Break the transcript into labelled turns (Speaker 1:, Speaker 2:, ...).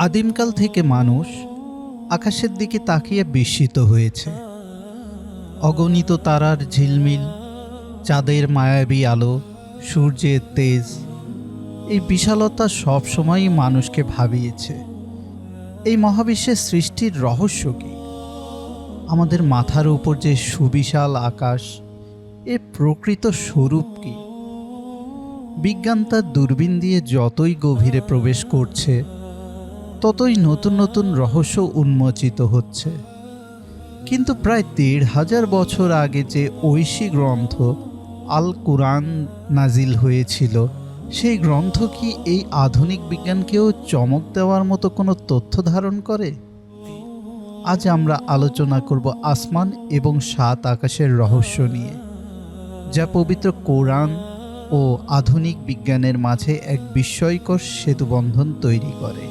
Speaker 1: আদিমকাল থেকে মানুষ আকাশের দিকে তাকিয়ে বিস্মিত হয়েছে। অগণিত তারার ঝিলমিল, চাঁদের মায়াবী আলো, সূর্যের তেজ, এই বিশালতা সবসময়ই মানুষকে ভাবিয়েছে এই মহাবিশ্বের সৃষ্টির রহস্য কী। আমাদের মাথার উপর যে সুবিশাল আকাশ, এর প্রকৃত স্বরূপ কী। বিজ্ঞান তার দূরবীন দিয়ে যতই গভীরে প্রবেশ করছে, ততই নতুন নতুন রহস্য উন্মোচিত হচ্ছে। কিন্তু প্রায় ১৫০০ বছর আগে যে ঐশী গ্রন্থ আল কুরআন নাজিল হয়েছিল, সেই গ্রন্থ কি এই আধুনিক বিজ্ঞানকেও চমক দেওয়ার মতো কোনো তথ্য ধারণ করে? আজ আমরা আলোচনা করব আসমান এবং ৭ আকাশের রহস্য নিয়ে, যা পবিত্র কোরআন ও আধুনিক বিজ্ঞানের মাঝে এক বিস্ময়কর সেতুবন্ধন তৈরি করে।